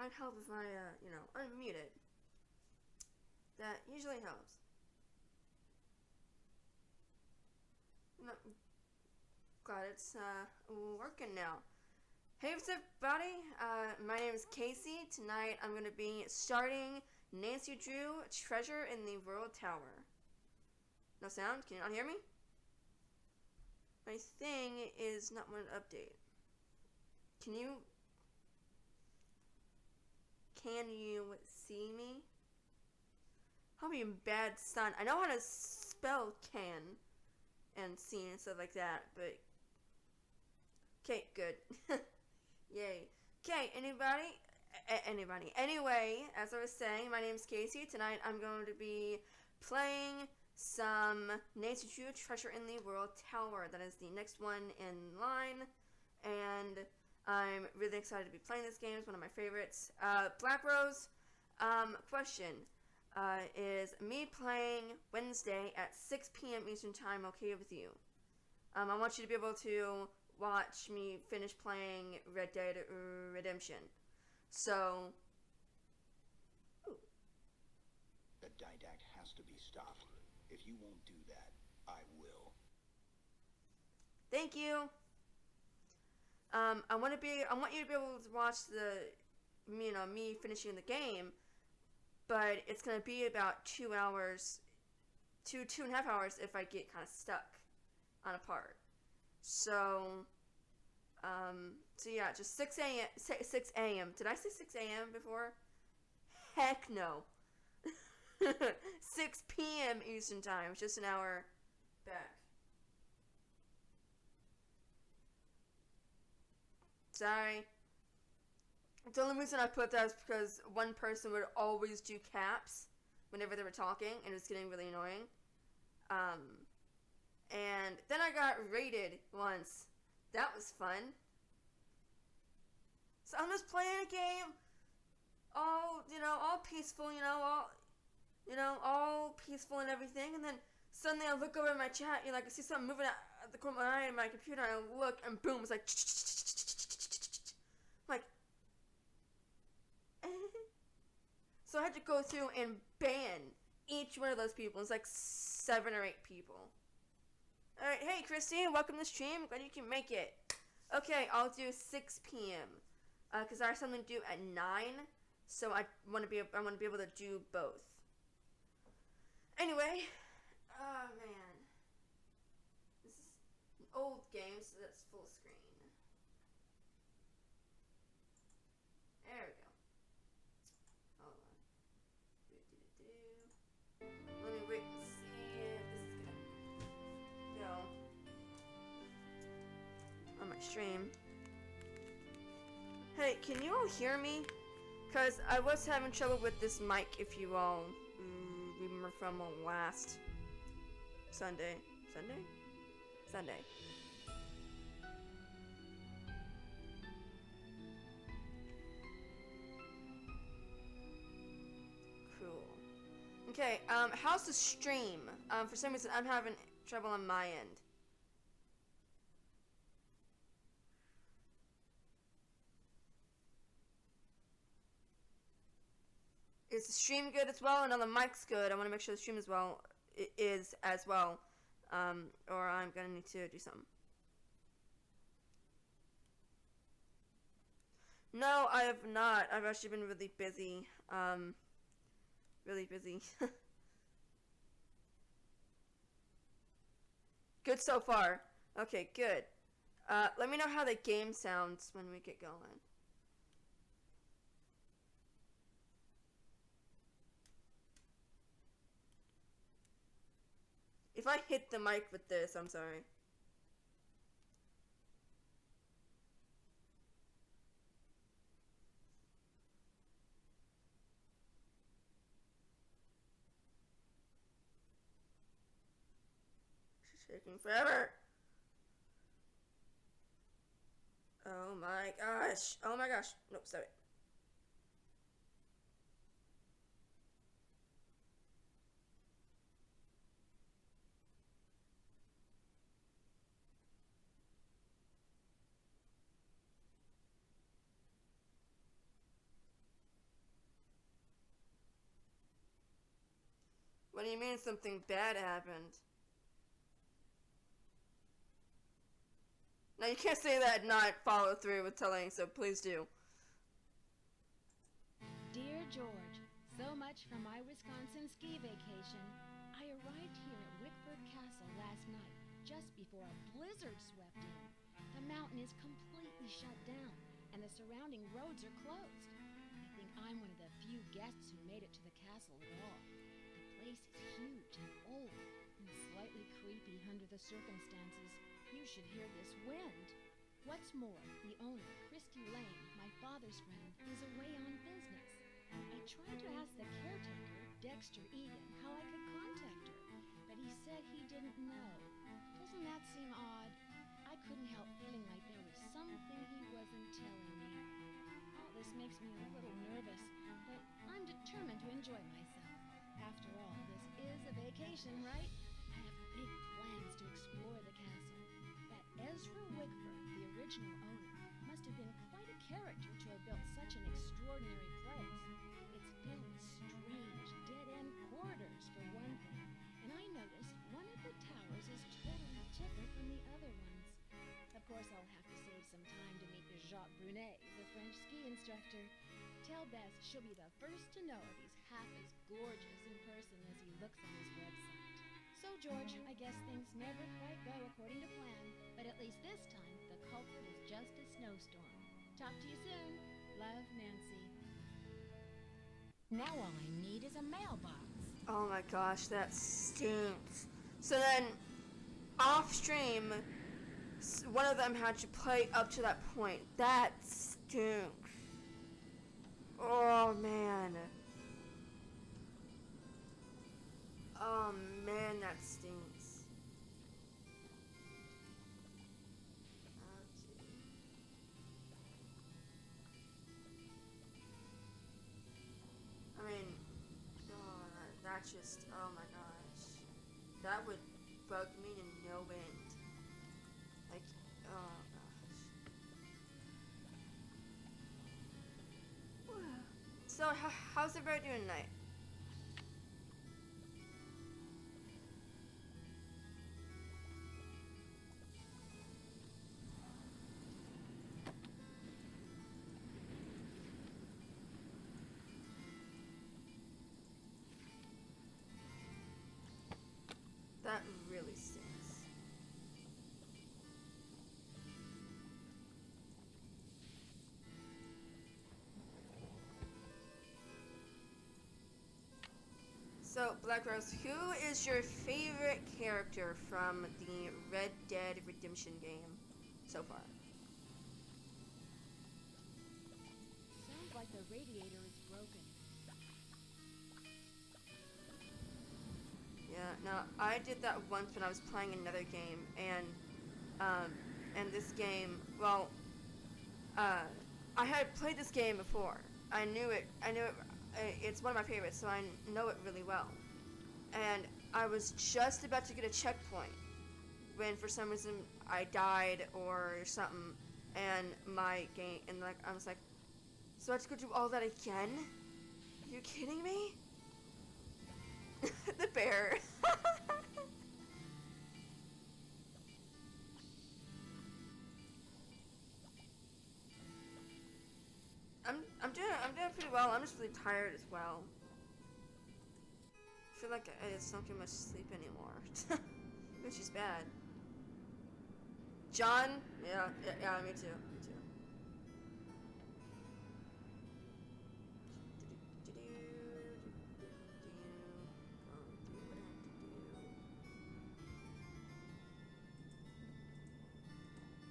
Might help if I, unmute it. That usually helps. No, glad it's working now. Hey, what's up, everybody? My name is Casey. Tonight I'm going to be starting Nancy Drew Treasure in the World Tower. No sound? Can you not hear me? My thing is not one update. Can you see me? I'll be a bad son. I know how to spell can and see and stuff like that, but okay, good. Yay. Okay, anybody? Anyway, as I was saying, my name's Casey. Tonight I'm going to be playing some Nancy Drew Treasure in the World Tower. That is the next one in line, and I'm really excited to be playing this game. It's one of my favorites. Black Rose, question. Is me playing Wednesday at 6 p.m. Eastern Time okay with you? I want you to be able to watch me finish playing Red Dead Redemption. So, The Didact has to be stopped. If you won't do that, I will. thank you. I want you to be able to watch me finishing the game, but it's gonna be about 2 hours, 2.5 hours if I get kind of stuck on a part. So yeah, just 6 a.m. 6 a.m. Did I say 6 a.m. before? Heck no. 6 p.m. Eastern Time. It's just an hour back. Sorry. The only reason I put that is because one person would always do caps whenever they were talking, and it was getting really annoying. And then I got raided once. That was fun. So I'm just playing a game, all peaceful, all peaceful and everything, and then suddenly I look over at my chat, I can see something moving at the corner of my eye in my computer, and I look, and boom, it's like, like, so I had to go through and ban each one of those people. It's like 7 or 8 people. Alright, hey Christine, welcome to the stream. Glad you can make it. Okay, I'll do 6 p.m. Because I have something to do at 9, so I want to be able to do both. Anyway, oh man, this is an old game, so that's full screen. There we go. Hold on. Let me wait and see if this is gonna go on my stream. Hey, can you all hear me? Because I was having trouble with this mic, if you all remember from last Sunday. Sunday. Cool. Okay, how's the stream? For some reason, I'm having trouble on my end. Is the stream good as well? I know the mic's good. I want to make sure the stream is as well. Or I'm gonna need to do something. No, I have not. I've actually been really busy. Really busy. Good so far. Okay, good. Let me know how the game sounds when we get going. If I hit the mic with this, I'm sorry. It's taking forever. Oh my gosh. Oh my gosh. Nope, stop it. What do you mean something bad happened? Now you can't say that and not follow through with telling, so please do. Dear George, so much for my Wisconsin ski vacation. I arrived here at Wickford Castle last night, just before a blizzard swept in. The mountain is completely shut down, and the surrounding roads are closed. I think I'm one of the few guests who made it to the castle at all. The place is huge and old, and slightly creepy under the circumstances. You should hear this wind. What's more, the owner, Christy Lane, my father's friend, is away on business. I tried to ask the caretaker, Dexter Egan, how I could contact her, but he said he didn't know. Doesn't that seem odd? I couldn't help feeling like there was something he wasn't telling me. All this makes me a little nervous, but I'm determined to enjoy myself. After all, this is a vacation, right? I have big plans to explore the castle. That Ezra Wickford, the original owner, must have been quite a character to have built such an extraordinary place. It's filled with strange, dead-end corridors, for one thing, and I noticed one of the towers is totally different from the other ones. Of course, I'll have to save some time to meet Jacques Brunet, the French ski instructor. Tell Bess she'll be the first to know if he's half as gorgeous in person as he looks on his website. So, George, I guess things never quite go according to plan, but at least this time, the culprit is just a snowstorm. Talk to you soon. Love, Nancy. Now all I need is a mailbox. Oh my gosh, that stinks. So then, off stream, one of them had to play up to that point. That stinks. Oh man. Oh man, that stinks. Okay. I mean, oh, that just, oh my gosh. That would bug me to no end. Like, oh gosh. So, how's everybody doing tonight? That really stinks. So, Black Rose, who is your favorite character from the Red Dead Redemption game so far? Sounds like the radiator is broken. Yeah, now I did that once when I was playing another game, and this game, well, I had played this game before. I knew it. It's one of my favorites, so I know it really well. And I was just about to get a checkpoint when, for some reason, I died or something, and my game, and like I was like, so I have to go do all that again? Are you kidding me? The bear. I'm doing pretty well. I'm just really tired as well. I feel like I just don't get much sleep anymore, which is bad. John, yeah, me too.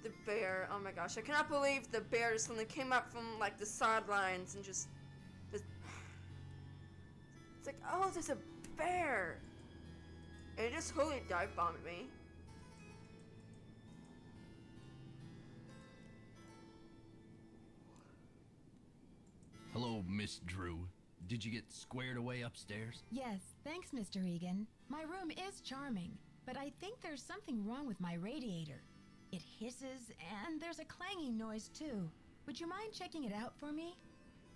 The bear, oh my gosh, I cannot believe the bear just suddenly came up from like the sidelines and just it's like, oh, there's a bear, and it just totally dive bombed me. Hello, Miss Drew. Did you get squared away upstairs? Yes, thanks, Mr. Egan. My room is charming, but I think there's something wrong with my radiator. It hisses, and there's a clanging noise, too. Would you mind checking it out for me?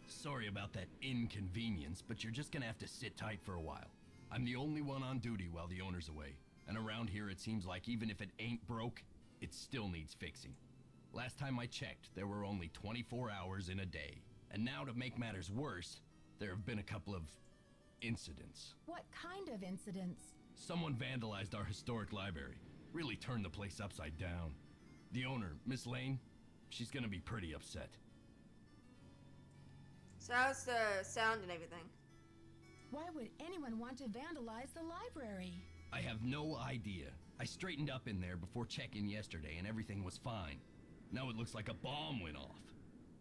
Sorry about that inconvenience, but you're just gonna have to sit tight for a while. I'm the only one on duty while the owner's away. And around here it seems like even if it ain't broke, it still needs fixing. Last time I checked, there were only 24 hours in a day. And now to make matters worse, there have been a couple of incidents. What kind of incidents? Someone vandalized our historic library. Really turned the place upside down. The owner, Miss Lane, she's gonna be pretty upset. So how's the sound and everything? Why would anyone want to vandalize the library? I have no idea. I straightened up in there before check-in yesterday and everything was fine. Now it looks like a bomb went off.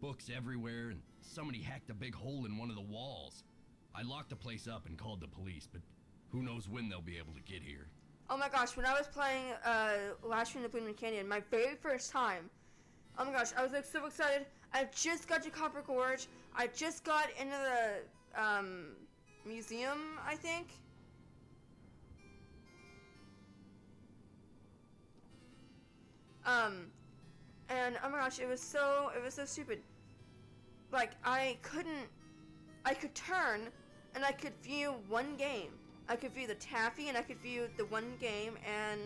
Books everywhere and somebody hacked a big hole in one of the walls. I locked the place up and called the police, but who knows when they'll be able to get here. Oh my gosh, when I was playing Last Year in the Blooming Canyon, my very first time, oh my gosh, I was like so excited. I just got to Copper Gorge. I just got into the museum, I think. And oh my gosh, it was so stupid. Like I could turn and I could view one game. I could view the taffy and I could view the one game and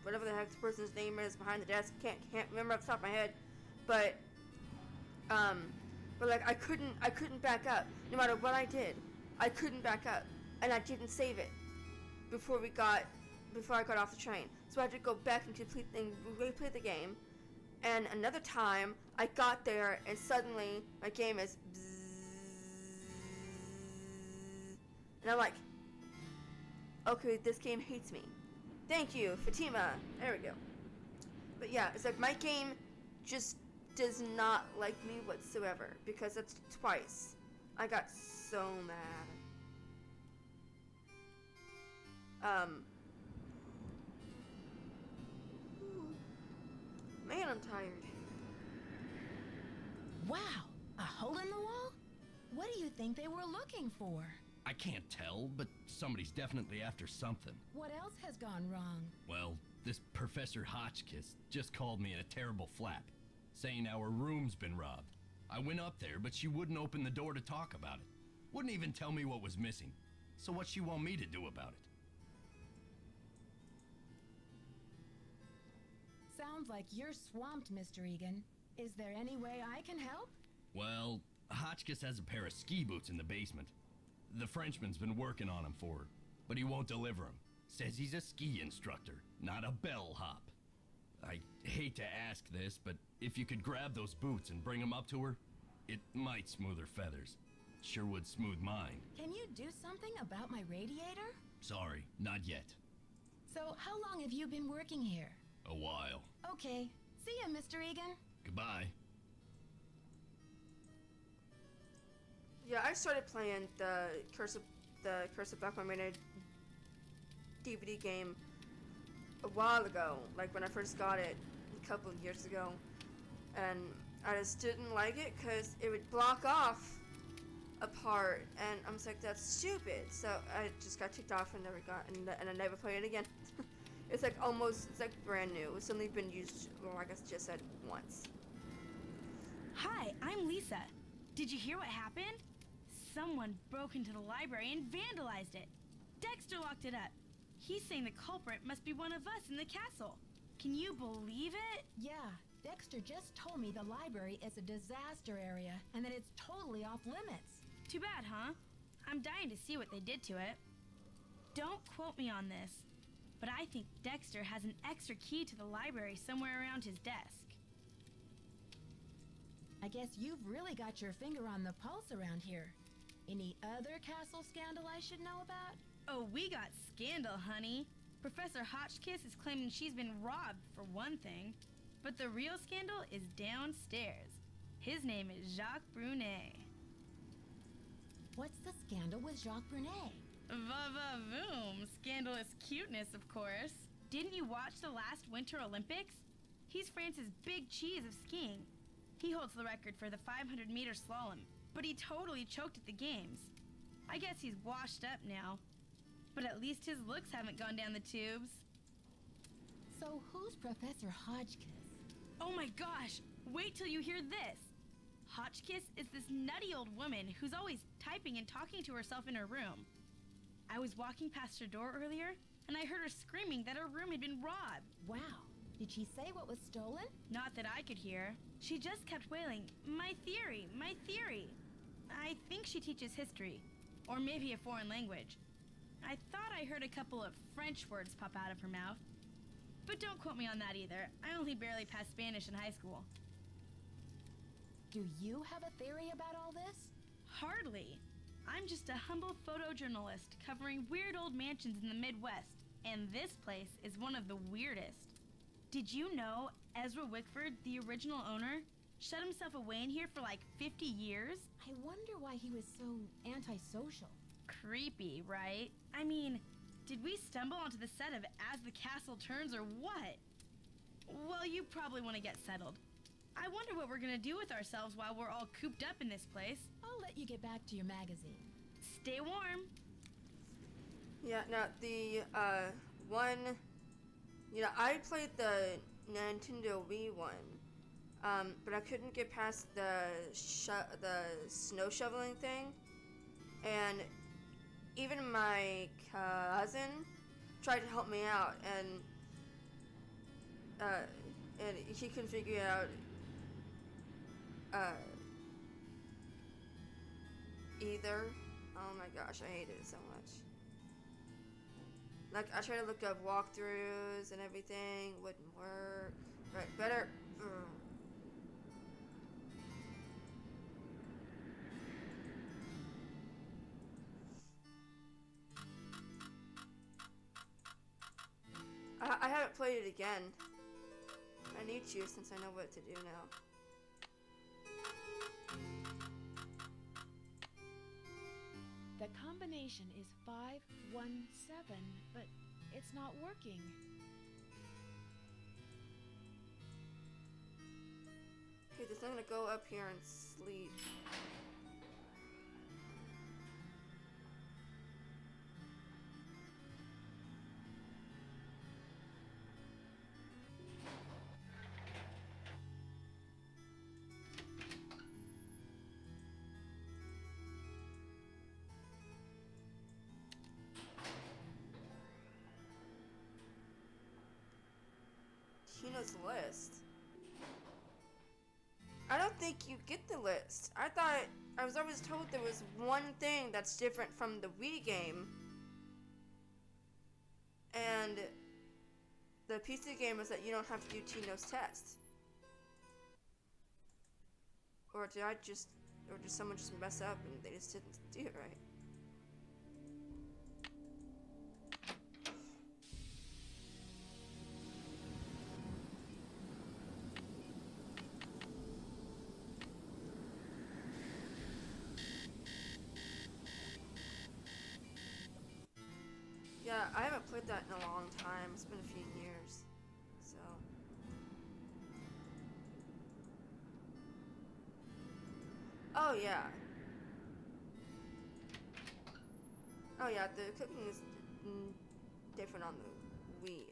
whatever the heck the person's name is behind the desk. Can't remember off the top of my head. But like I couldn't back up. No matter what I did, I couldn't back up. And I didn't save it before I got off the train. So I had to go back and replay the game. And another time, I got there and suddenly my game is and I'm like, okay, this game hates me. Thank you, Fatima. There we go. But yeah, it's like my game just does not like me whatsoever because that's twice. I got so mad. Man, I'm tired. Wow, a hole in the wall? What do you think they were looking for? I can't tell, but somebody's definitely after something. What else has gone wrong? Well, this Professor Hotchkiss just called me in a terrible flap, saying our room's been robbed. I went up there, but she wouldn't open the door to talk about it. Wouldn't even tell me what was missing. So what's she want me to do about it? Sounds like you're swamped, Mr. Egan. Is there any way I can help? Well, Hotchkiss has a pair of ski boots in the basement. The Frenchman's been working on them for her, but he won't deliver them. Says he's a ski instructor, not a bellhop. I hate to ask this, but if you could grab those boots and bring them up to her, it might smooth her feathers. Sure would smooth mine. Can you do something about my radiator? Sorry, not yet. So, how long have you been working here? A while. Okay. See ya, Mr. Egan. Goodbye. Yeah, I started playing the Curse of Black Marmaid DVD game a while ago, like when I first got it a couple of years ago, and I just didn't like it because it would block off a part, and I was like, that's stupid. So I just got ticked off and and I never played it again. It's like brand new. It's only been used, well, I guess just said once. Hi, I'm Lisa. Did you hear what happened? Someone broke into the library and vandalized it. Dexter locked it up. He's saying the culprit must be one of us in the castle. Can you believe it? Yeah, Dexter just told me the library is a disaster area and that it's totally off limits. Too bad, huh? I'm dying to see what they did to it. Don't quote me on this, but I think Dexter has an extra key to the library somewhere around his desk. I guess you've really got your finger on the pulse around here. Any other castle scandal I should know about? Oh, we got scandal, honey. Professor Hotchkiss is claiming she's been robbed, for one thing. But the real scandal is downstairs. His name is Jacques Brunet. What's the scandal with Jacques Brunet? Va-va-voom. Scandalous cuteness, of course. Didn't you watch the last Winter Olympics? He's France's big cheese of skiing. He holds the record for the 500-meter slalom, but he totally choked at the games. I guess he's washed up now. But at least his looks haven't gone down the tubes. So who's Professor Hotchkiss? Oh my gosh! Wait till you hear this! Hotchkiss is this nutty old woman who's always typing and talking to herself in her room. I was walking past her door earlier, and I heard her screaming that her room had been robbed. Wow. Did she say what was stolen? Not that I could hear. She just kept wailing, "My theory, my theory." I think she teaches history, or maybe a foreign language. I thought I heard a couple of French words pop out of her mouth. But don't quote me on that either. I only barely passed Spanish in high school. Do you have a theory about all this? Hardly. I'm just a humble photojournalist covering weird old mansions in the Midwest, and this place is one of the weirdest. Did you know Ezra Wickford, the original owner, shut himself away in here for like 50 years? I wonder why he was so antisocial. Creepy, right? I mean, did we stumble onto the set of As the Castle Turns or what? Well, you probably want to get settled. I wonder what we're gonna do with ourselves while we're all cooped up in this place. I'll let you get back to your magazine. Stay warm. Yeah, now the one, I played the Nintendo Wii one, but I couldn't get past the snow shoveling thing, and even my cousin tried to help me out, and he couldn't figure out either. Oh my gosh, I hated it so much. Like, I tried to look up walkthroughs and everything, wouldn't work. Right, better. I haven't played it again. I need to, since I know what to do now. The combination is 517, but it's not working. Okay, just I'm gonna go up here and sleep. Tina's list. I don't think you get the list. I was always told there was one thing that's different from the Wii game. And the PC game is that you don't have to do Tino's test. Or did someone just mess up and they just didn't do it right? Yeah, I haven't played that in a long time. It's been a few years. So. Oh, yeah. Oh, yeah, the cooking is different on the Wii.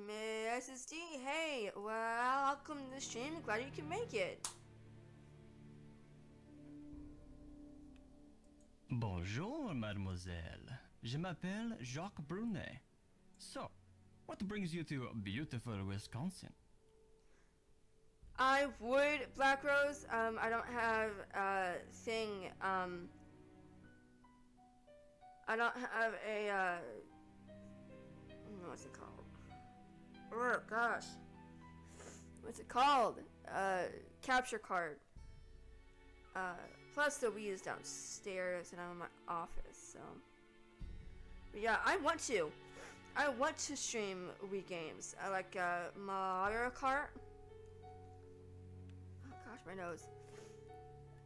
Mrs. D, hey, welcome to the stream. Glad you can make it. Bonjour, mademoiselle. Je m'appelle Jacques Brunet. So, what brings you to beautiful Wisconsin? I would, Black Rose. I don't have a thing. I don't have a, what's it called? Oh gosh. What's it called? Capture card. Plus the Wii is downstairs and I'm in my office, so. But yeah, I want to stream Wii games. I like Mario Kart. Oh gosh, my nose.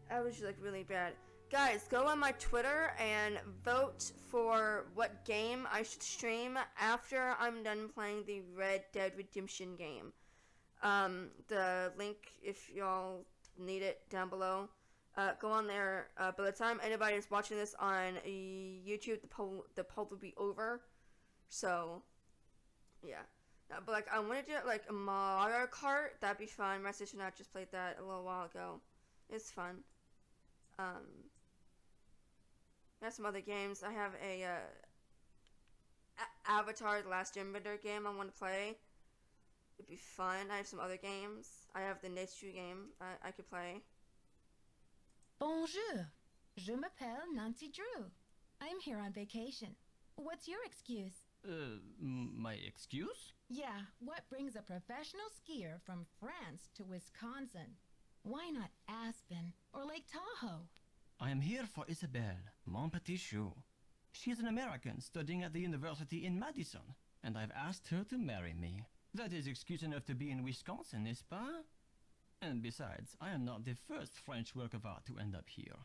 That was like really bad. Guys, go on my Twitter and vote for what game I should stream after I'm done playing the Red Dead Redemption game. The link, if y'all need it, down below. go on there. By the time anybody is watching this on YouTube, the poll will be over. So, yeah. But like, I want to do like a Mario Kart. That'd be fun. My sister and I just played that a little while ago. It's fun. I have some other games. I have a Avatar: The Last Airbender game I want to play. It'd be fun. I have some other games. I have the Nature game I could play. Bonjour. Je m'appelle Nancy Drew. I'm here on vacation. What's your excuse? My excuse? Yeah, what brings a professional skier from France to Wisconsin? Why not Aspen or Lake Tahoe? I am here for Isabelle, mon petit chou. She is an American studying at the university in Madison, and I've asked her to marry me. That is excuse enough to be in Wisconsin, n'est-ce pas? And besides, I am not the first French work of art to end up here.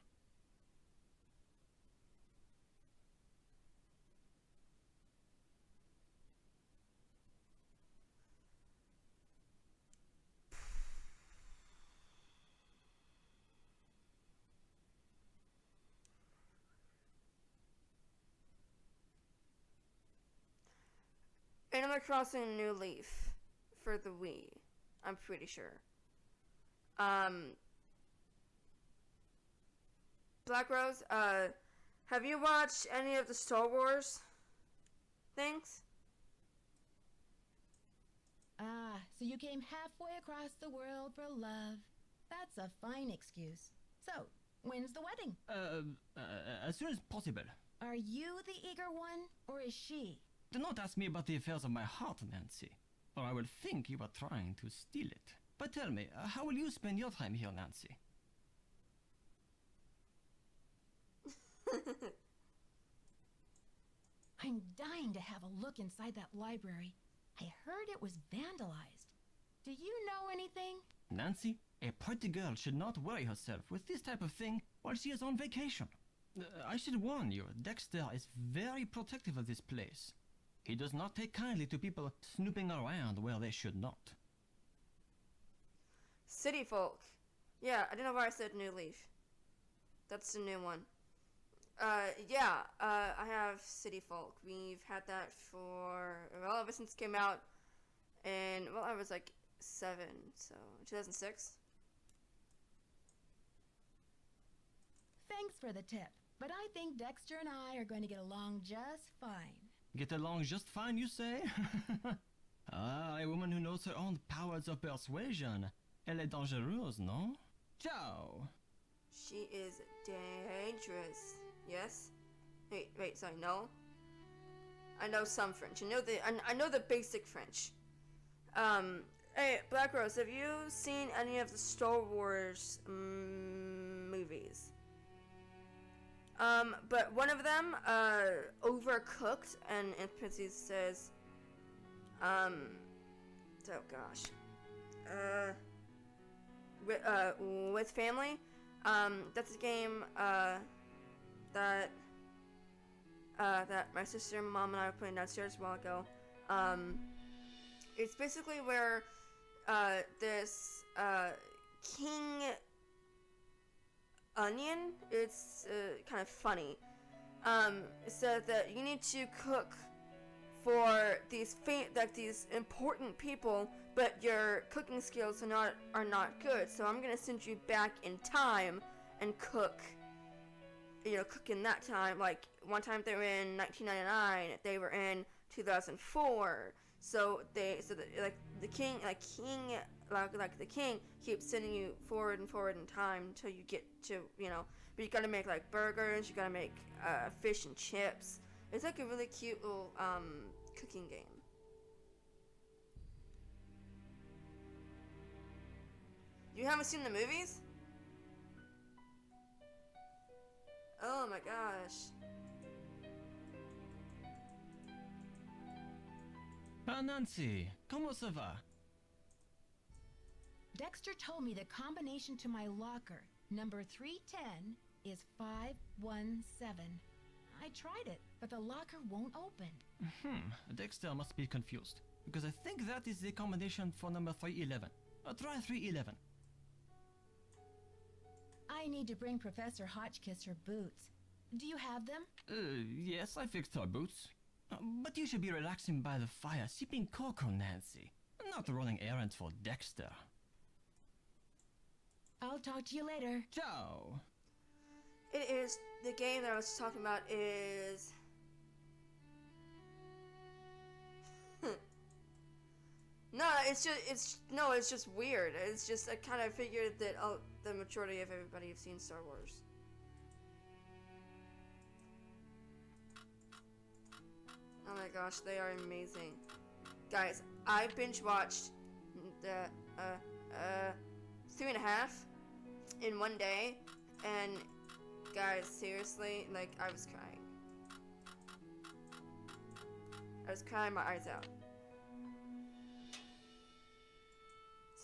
Animal Crossing New Leaf for the Wii. I'm pretty sure. Black Rose, have you watched any of the Star Wars things? Ah, so you came halfway across the world for love. That's a fine excuse. So, when's the wedding? As soon as possible. Are you the eager one, or is she? Do not ask me about the affairs of my heart, Nancy, or I will think you are trying to steal it. But tell me, how will you spend your time here, Nancy? I'm dying to have a look inside that library. I heard it was vandalized. Do you know anything? Nancy, a pretty girl should not worry herself with this type of thing while she is on vacation. I should warn you, Dexter is very protective of this place. He does not take kindly to people snooping around where they should not. City Folk. Yeah, I don't know why I said New Leaf. That's the new one. Yeah, I have City Folk. We've had that for, well, ever since it came out. And, well, I was like 7, so 2006. Thanks for the tip, but I think Dexter and I are going to get along just fine. Get along just fine, you say? Ah, a woman who knows her own powers of persuasion. Elle est dangereuse, no? Ciao! She is dangerous. Yes? Wait, sorry, no? I know some French. I know the basic French. Hey, Black Rose, have you seen any of the Star Wars movies? But one of them, Overcooked, and in parentheses says, oh gosh, with family, that's a game, that my sister, mom, and I were playing downstairs a while ago. It's basically where, this, King Onion, it's kind of funny. It said that you need to cook for these these important people, but your cooking skills are not good. So I'm gonna send you back in time and cook. Cook in that time. Like one time they were in 1999, they were in 2004. So the king keeps sending you forward and forward in time until you get to, but you gotta make like burgers, you gotta make fish and chips. It's like a really cute little cooking game. You haven't seen the movies? Oh my gosh. Ah, Nancy, comment ça va? Dexter told me the combination to my locker, number 310, is 517. I tried it, but the locker won't open. Dexter must be confused, because I think that is the combination for number 311. Try 311. I need to bring Professor Hotchkiss her boots. Do you have them? Yes, I fixed her boots. But you should be relaxing by the fire, sipping cocoa, Nancy. Not running errands for Dexter. I'll talk to you later. Ciao. It is the game that I was talking about is no, it's just weird. It's just I kind of figured that the majority of everybody have seen Star Wars. Oh my gosh, they are amazing. Guys, I binge watched the 3.5 in one day, and guys, seriously, like I was crying. I was crying my eyes out.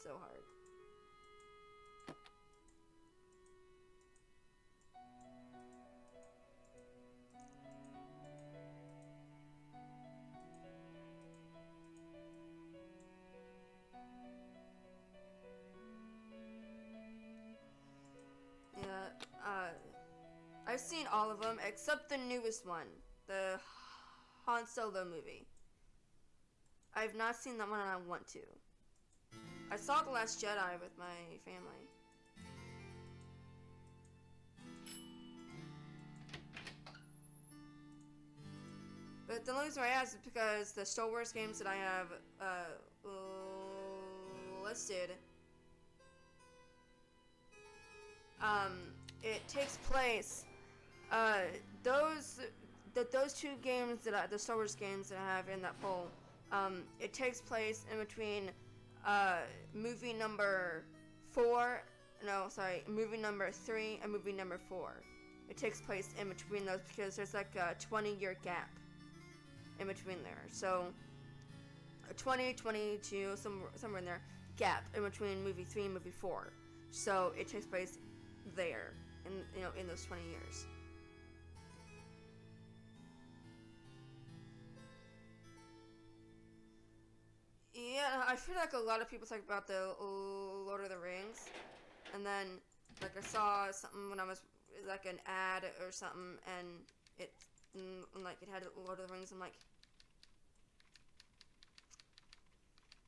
So hard. I've seen all of them except the newest one, the Han Solo movie. I've not seen that one and I want to. I saw The Last Jedi with my family. But the only reason why I asked is because the Star Wars games that I have listed, it takes place. Those two games the Star Wars games that I have in that poll, it takes place in between movie number 3 and movie number 4. It takes place in between those because there's like a 20-year gap in between there. So 20, 22, somewhere in there, gap in between movie 3 and movie 4. So it takes place there in those 20 years. Yeah, I feel like a lot of people talk about the Lord of the Rings, and then like I saw something when I was like an ad or something, and it had Lord of the Rings. I'm like,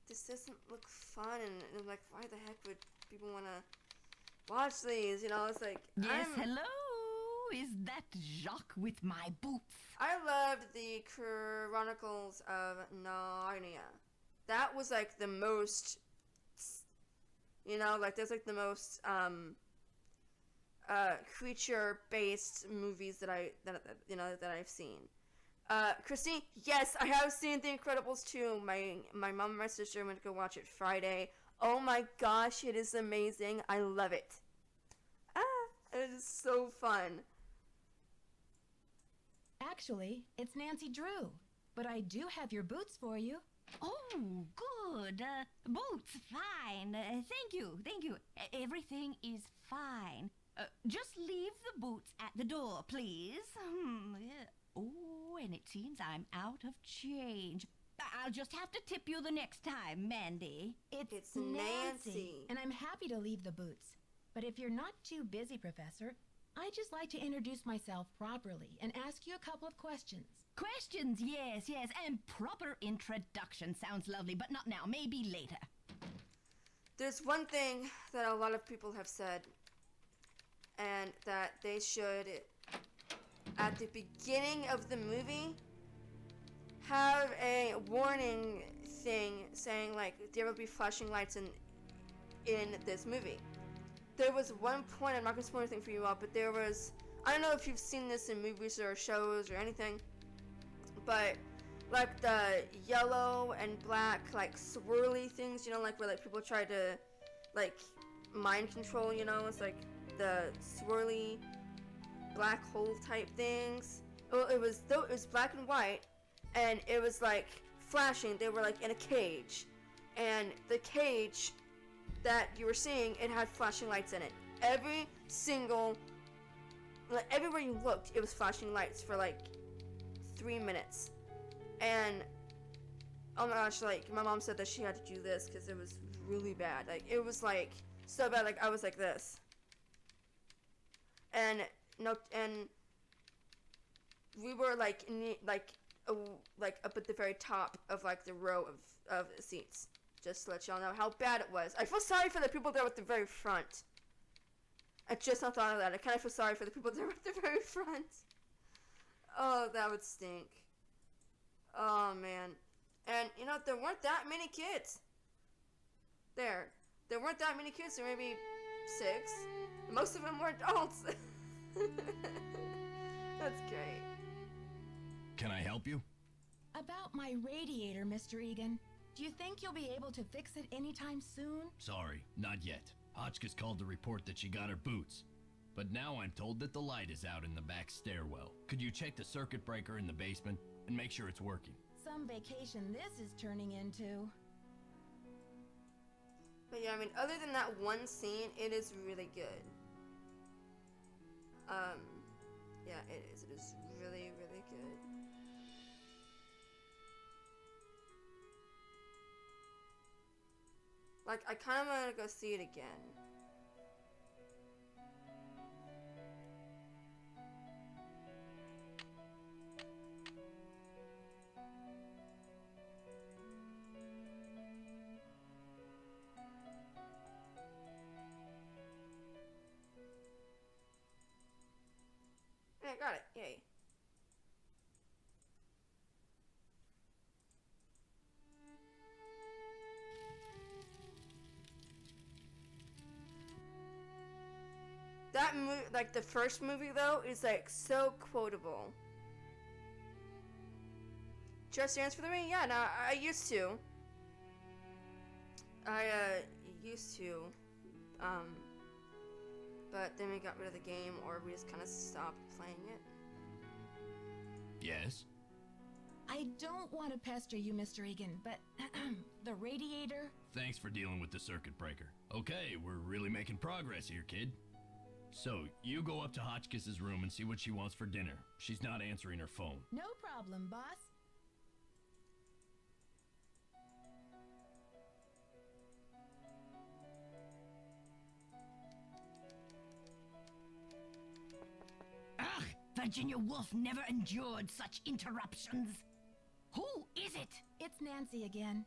this doesn't look fun, and I'm like, why the heck would people want to watch these? It's like, yes, hello. Is that Jacques with my boots? I loved the Chronicles of Narnia. That was like the most, that's like the most creature-based movies that I've seen. Christine, yes, I have seen The Incredibles 2. My mom and my sister went to go watch it Friday. Oh my gosh, it is amazing. I love it. It is so fun. Actually, it's Nancy Drew, but I do have your boots for you. Oh, good. Boots, fine. Thank you. Everything is fine. Just leave the boots at the door, please. Oh, and it seems I'm out of change. I'll just have to tip you the next time, Mandy. It's Nancy. And I'm happy to leave the boots. But if you're not too busy, Professor, I'd just like to introduce myself properly and ask you a couple of questions. Questions, yes, and proper introduction sounds lovely, but not now, maybe later. There's one thing that a lot of people have said, and that they should, at the beginning of the movie, have a warning thing saying, like, there will be flashing lights in this movie. There was one point, I'm not going to spoil anything for you all, but there was, I don't know if you've seen this in movies or shows or anything, but like the yellow and black like swirly things, like where like people try to like mind control, it's like the swirly black hole type things. It was black and white, and it was like flashing. They were like in a cage, and the cage that you were seeing, it had flashing lights in it. Everywhere you looked, it was flashing lights for like 3 minutes. And oh my gosh, like my mom said that she had to do this because it was really bad. Like it was like so bad, like I was like this. and we were like like up at the very top of like the row of seats. Just to let y'all know how bad it was. I feel sorry for the people there at the very front. I just not thought of that. I kind of feel sorry for the people there at the very front. Oh, that would stink. Oh man. And you know, there weren't that many kids. There weren't that many kids. There were maybe 6. Most of them were adults. That's great. Can I help you? About my radiator, Mr. Egan. Do you think you'll be able to fix it anytime soon? Sorry, not yet. Hotchkiss called to report that she got her boots. But now I'm told that the light is out in the back stairwell. Could you check the circuit breaker in the basement and make sure it's working? Some vacation this is turning into. But yeah, I mean, other than that one scene, it is really good. Yeah, it is. It is really, really good. Like, I kind of want to go see it again. Yeah, got it. Yay. That movie, like the first movie though, is like so quotable. Just Dance for the Ring? Yeah, no, I used to. I used to. But then we got rid of the game, or we just kind of stopped playing it. Yes? I don't want to pester you, Mr. Egan, but the radiator. Thanks for dealing with the circuit breaker. Okay, we're really making progress here, kid. So, you go up to Hotchkiss's room and see what she wants for dinner. She's not answering her phone. No problem, boss. Ugh! Virginia Woolf never endured such interruptions. Who is it? It's Nancy again.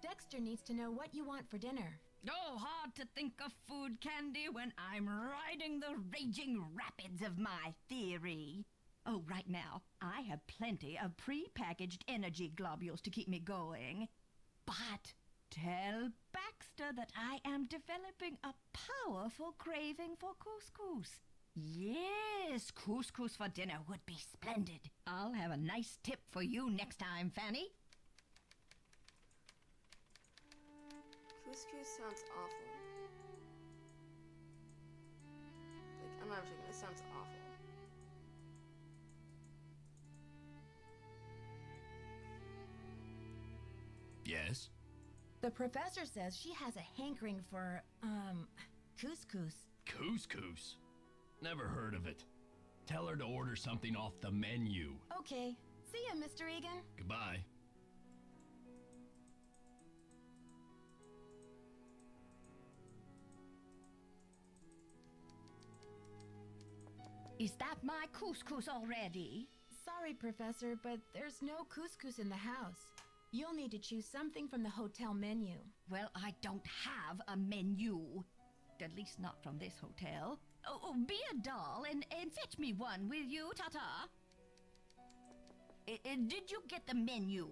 Dexter needs to know what you want for dinner. Oh, hard to think of food candy when I'm riding the raging rapids of my theory. Oh, right now, I have plenty of pre-packaged energy globules to keep me going. But tell Baxter that I am developing a powerful craving for couscous. Yes, couscous for dinner would be splendid. I'll have a nice tip for you next time, Fanny. Couscous sounds awful. Like, I'm not joking, this sounds awful. Yes? The professor says she has a hankering for, couscous. Couscous? Never heard of it. Tell her to order something off the menu. Okay. See ya, Mr. Egan. Goodbye. Is that my couscous already? Sorry, Professor, but there's no couscous in the house. You'll need to choose something from the hotel menu. Well, I don't have a menu. At least not from this hotel. Oh, be a doll and fetch me one, will you, Tata? Did you get the menu?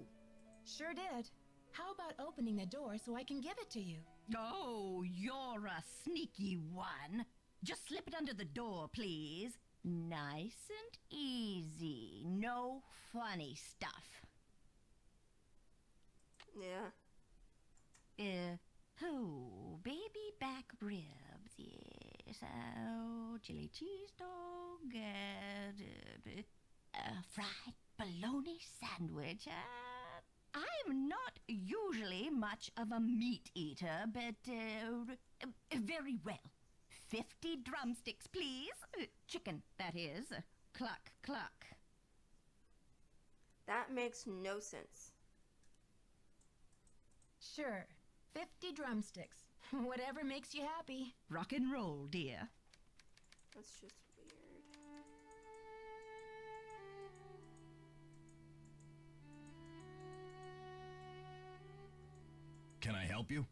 Sure did. How about opening the door so I can give it to you? Oh, you're a sneaky one. Just slip it under the door, please. Nice and easy. No funny stuff. Yeah. Oh, baby back ribs, yes. Oh, chili cheese dog, fried bologna sandwich. I'm not usually much of a meat eater, but very well. 50 drumsticks, please. Chicken, that is. Cluck, cluck. That makes no sense. Sure. 50 drumsticks. Whatever makes you happy. Rock and roll, dear. That's just weird. help you?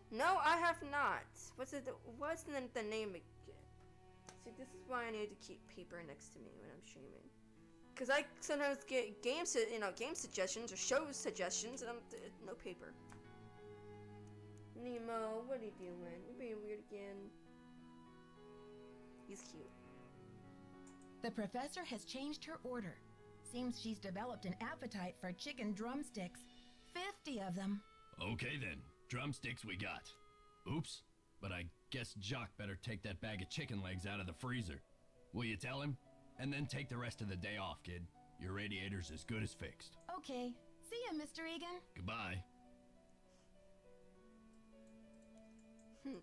No, I have not. What's the name again? See, this is why I need to keep paper next to me when I'm streaming. Cause I sometimes get game suggestions or show suggestions, and no paper. Nemo, what are you doing? You're being weird again. He's cute. The professor has changed her order. Seems she's developed an appetite for chicken drumsticks. 50 of them. Okay then, drumsticks we got. Oops, but I guess Jock better take that bag of chicken legs out of the freezer. Will you tell him? And then take the rest of the day off, kid. Your radiator's as good as fixed. Okay. See ya, Mr. Egan. Goodbye. Yep.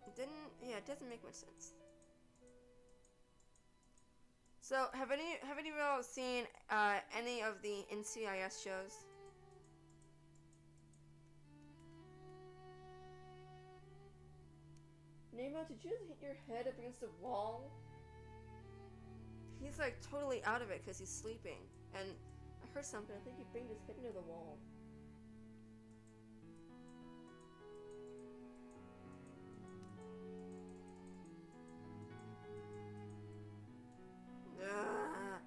It doesn't make much sense. So, have any of y'all seen any of the NCIS shows? Nemo, did you just hit your head up against the wall? He's like totally out of it because he's sleeping. And I heard something. I think he banged his head into the wall. Ah.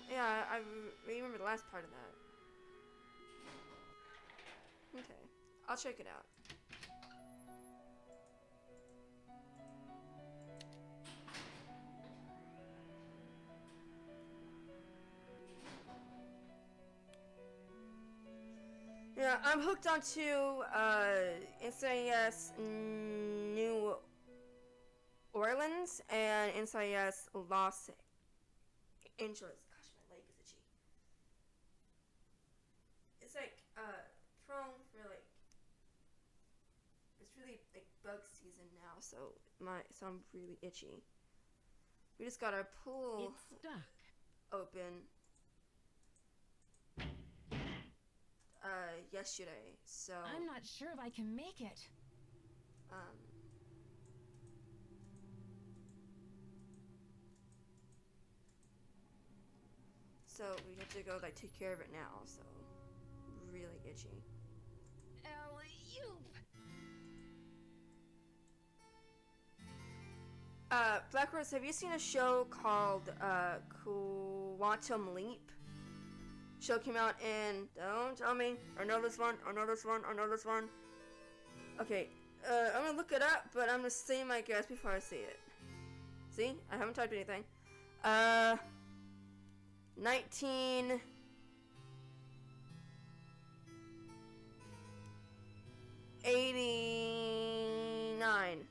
Yeah, I remember the last part of that. Okay, I'll check it out. Yeah, I'm hooked onto NCIS New Orleans and NCIS Los Angeles. Gosh, my leg is itchy. It's like prone for like, it's really like bug season now, so I'm really itchy. We just got our pool It's stuck. open yesterday, so I'm not sure if I can make it. So we have to go like take care of it now, so really itchy. Black Rose, have you seen a show called Quantum Leap? Show came out in, don't tell me, I know this one. Okay, I'm gonna look it up, but I'm gonna say my guess before I see it. See, I haven't typed anything. 1989.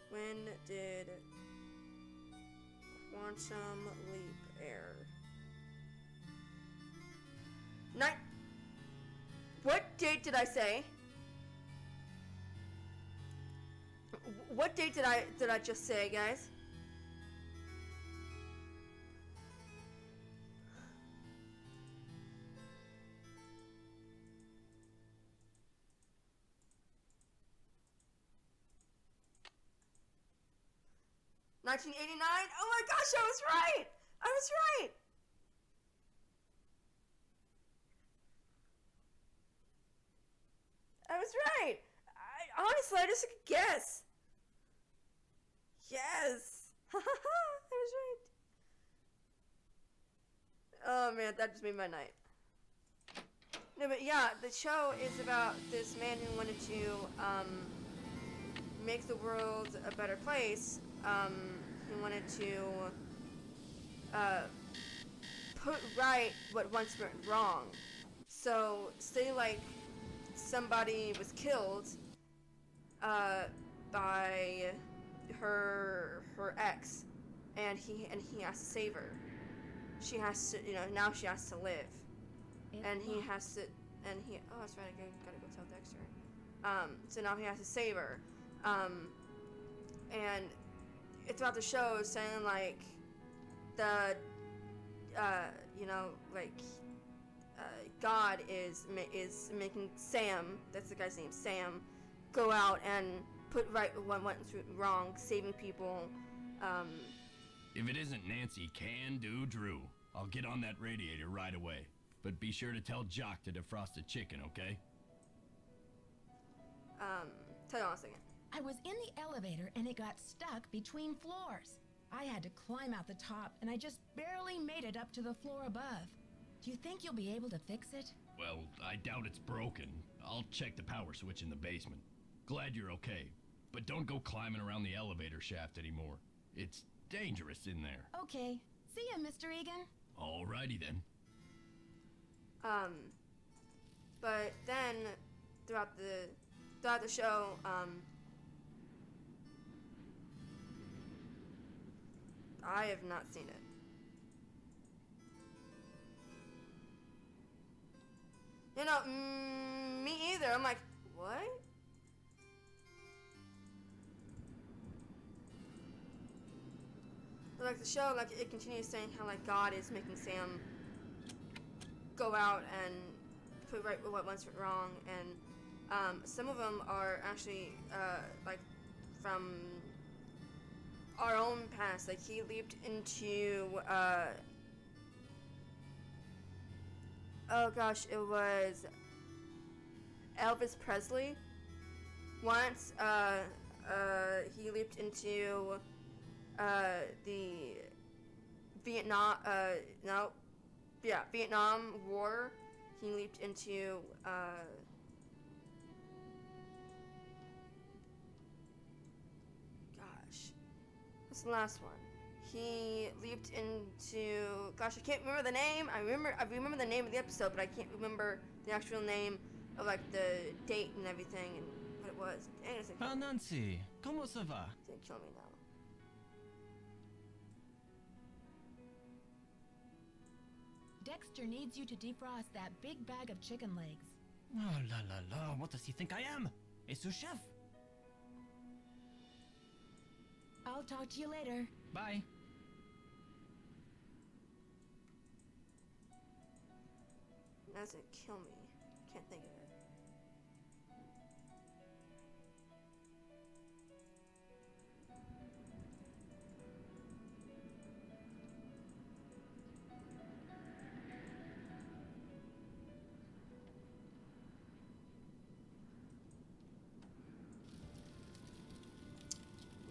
When did Quantum Leap air? What date did I say? What date did I just say, guys? $1989? Oh my gosh, I was right! Honestly, I just took a guess. Yes! I was right. Oh man, that just made my night. No, but yeah, the show is about this man who wanted to make the world a better place. He wanted to put right what once went wrong. So, say like somebody was killed by her ex, and he has to save her. She has to, now she has to live, and he has to, oh, that's right, I gotta go tell Dexter. So now he has to save her, and it's about the show saying like God is making Sam, that's the guy's name, Sam, go out and put right what went wrong, saving people. If it isn't Nancy Can Do Drew, I'll get on that radiator right away. But be sure to tell Jock to defrost the chicken, okay? Hold on a second. I was in the elevator and it got stuck between floors. I had to climb out the top and I just barely made it up to the floor above. Do you think you'll be able to fix it? Well, I doubt it's broken. I'll check the power switch in the basement. Glad you're okay. But don't go climbing around the elevator shaft anymore. It's dangerous in there. Okay. See ya, Mr. Egan. Alrighty then. But then throughout the show, I have not seen it. You know, me either. I'm like, what? But like the show, like it continues saying how like God is making Sam go out and put right what once went wrong, and some of them are actually like from our own past. Like he leaped into oh gosh, it was Elvis Presley. Once he leaped into the Vietnam War. He leaped into gosh, what's the last one? He leaped into, gosh, I can't remember the name. I remember the name of the episode, but I can't remember the actual name of like the date and everything and what it was. Dang, it's Ah, Nancy, comment ça va? It's gonna kill me now. Dexter needs you to defrost that big bag of chicken legs. Oh la la la, what does he think I am? A sous chef? I'll talk to you later. Bye. That's gonna kill me. Can't think of it.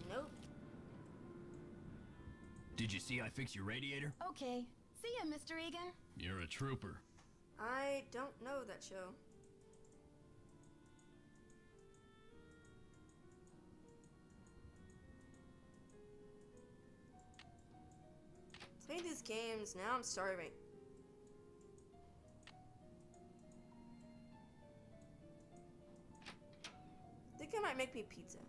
Nope. Did you see I fixed your radiator? Okay. See ya, Mr. Egan. You're a trooper. I don't know that show. Playing these games, now I'm starving. I think I might make me pizza.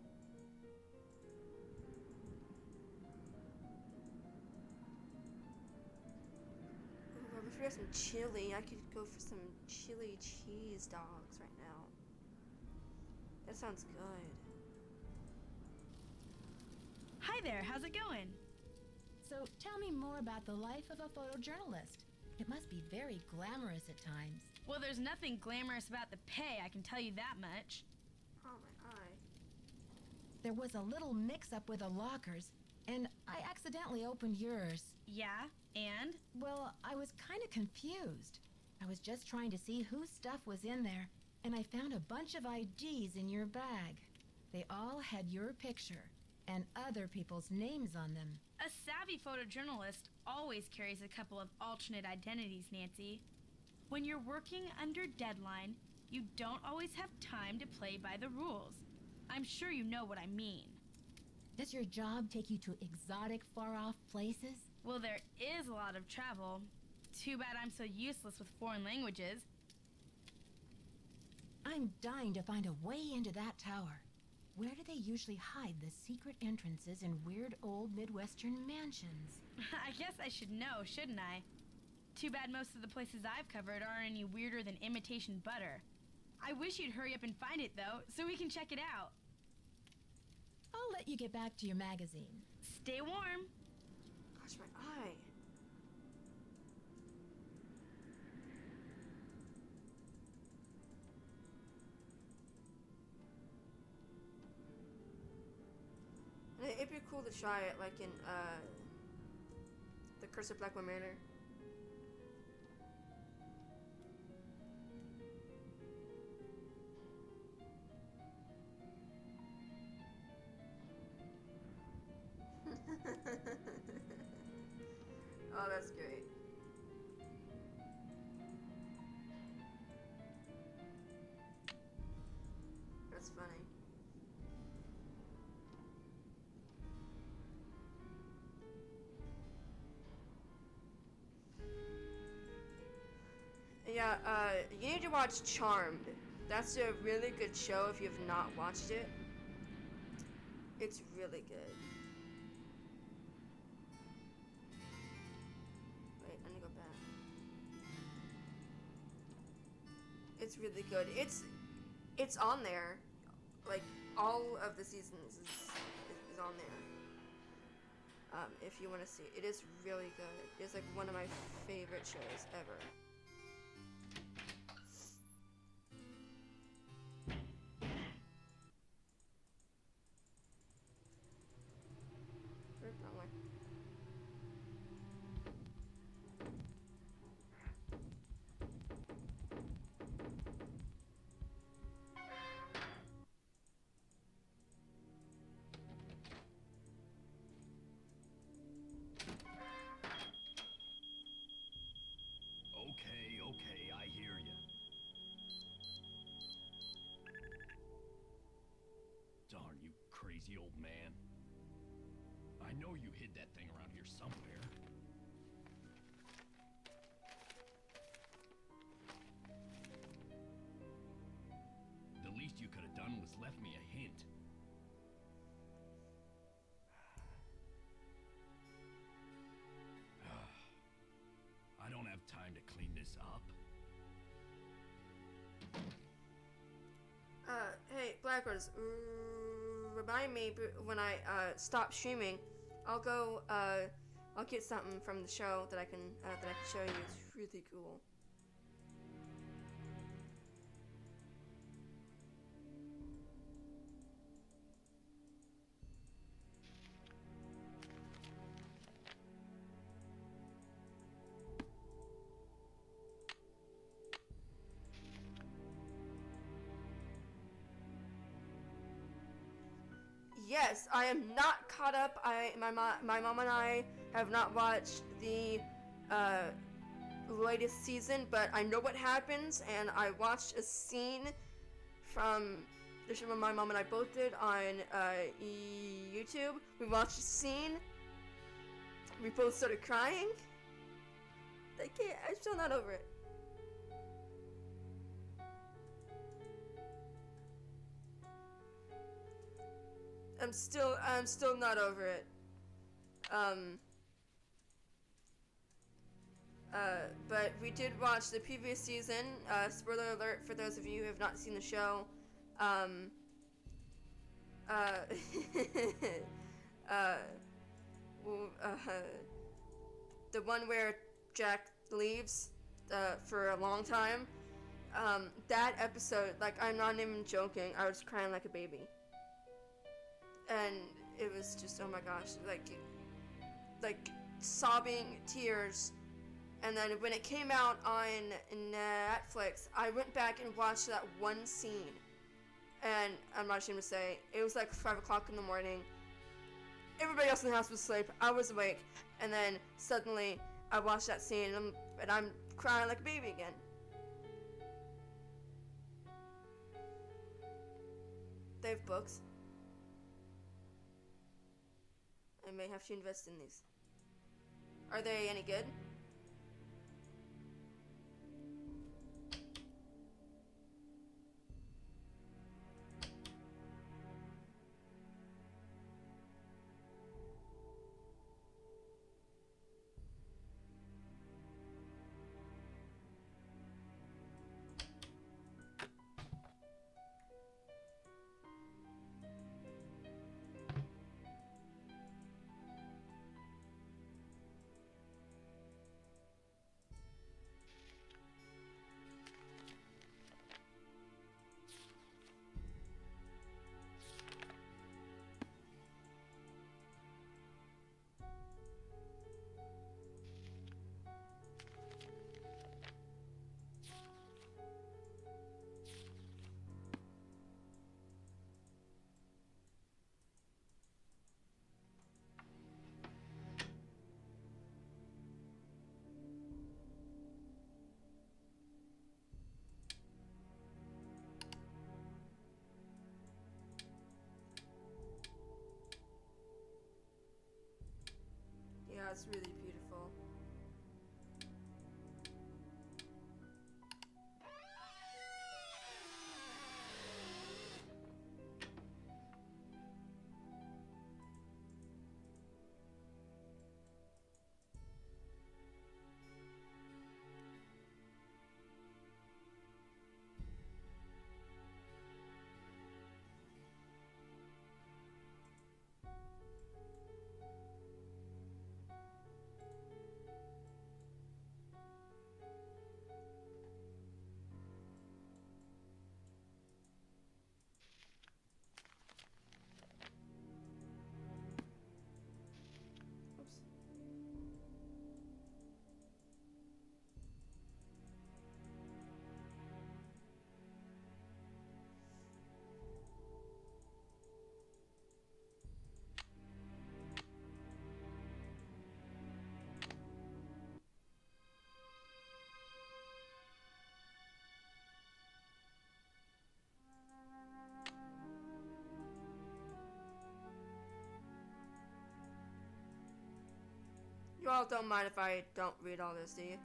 Ooh, I wish we had some chili. I could go for some chili cheese dogs right now. That sounds good. Hi there, how's it going? So tell me more about the life of a photojournalist. It must be very glamorous at times. Well, there's nothing glamorous about the pay, I can tell you that much. Oh, my eye. There was a little mix-up with the lockers, and I accidentally opened yours. Yeah, and? Well, I was kind of confused. I was just trying to see whose stuff was in there, and I found a bunch of IDs in your bag. They all had your picture and other people's names on them. A savvy photojournalist always carries a couple of alternate identities, Nancy. When you're working under deadline, you don't always have time to play by the rules. I'm sure you know what I mean. Does your job take you to exotic, far-off places? Well, there is a lot of travel. Too bad I'm so useless with foreign languages. I'm dying to find a way into that tower. Where do they usually hide the secret entrances in weird old Midwestern mansions? I guess I should know, shouldn't I? Too bad most of the places I've covered aren't any weirder than imitation butter. I wish you'd hurry up and find it, though, so we can check it out. I'll let you get back to your magazine. Stay warm. Gosh, my eye. cool to try it, like in The Curse of Blackwood Manor. Oh, that's great. That's funny. Yeah, you need to watch Charmed. That's a really good show if you have not watched it. It's really good. Wait, I'm gonna go back. It's really good. It's on there. Like, all of the seasons is on there. If you want to see it. It is really good. It's like one of my favorite shows ever. Wrong way. Okay, I hear you. Darn you, crazy old man. I know you hid that thing around here somewhere. The least you could have done was left me a hint. I don't have time to clean this up. Hey, Blackwards, remind me when I stop streaming. I'll go. I'll get something from the show that I can show you. It's really cool. Yes, I am not caught up. My mom and I have not watched the latest season, but I know what happens, and I watched a scene from the show my mom and I both did on YouTube. We watched a scene. We both started crying. I'm still not over it. I'm still not over it. But we did watch the previous season. Spoiler alert for those of you who have not seen the show. The one where Jack leaves for a long time. That episode, like, I'm not even joking, I was crying like a baby. And it was just, oh my gosh, like sobbing tears. And then when it came out on Netflix, I went back and watched that one scene. And I'm not ashamed to say, it was like 5 o'clock in the morning. Everybody else in the house was asleep. I was awake. And then suddenly I watched that scene and I'm crying like a baby again. They have books. I may have to invest in these. Are they any good? that's really beautiful. Oops. You all don't mind if I don't read all this, do you?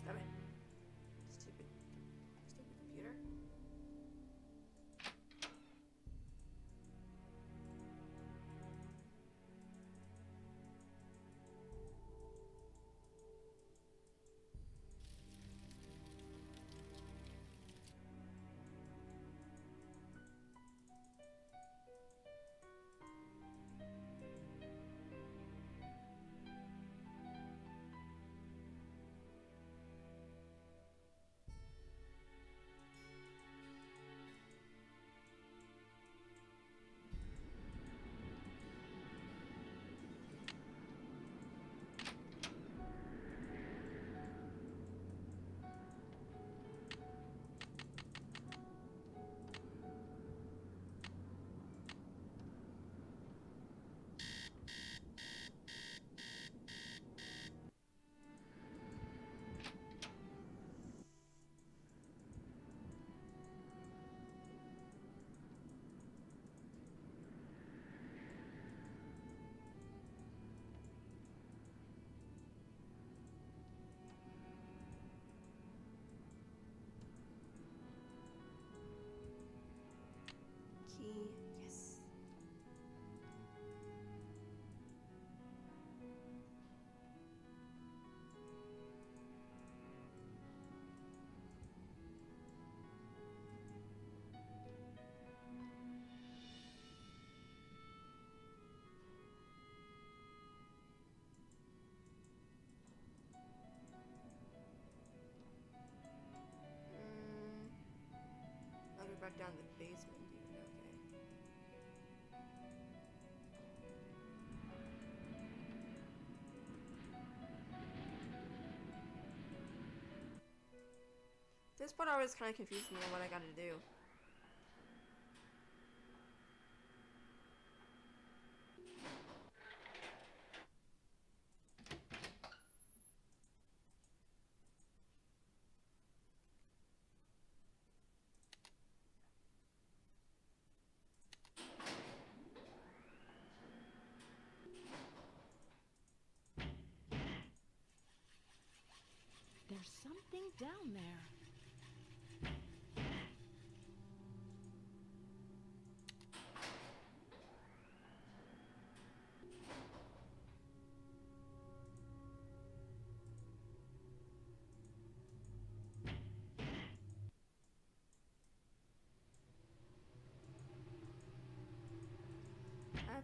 Stop it. Stupid computer. Key. Yes. I'll be back down the basement, dude. Okay. This part always kind of confused me on what I gotta do. There's something down there.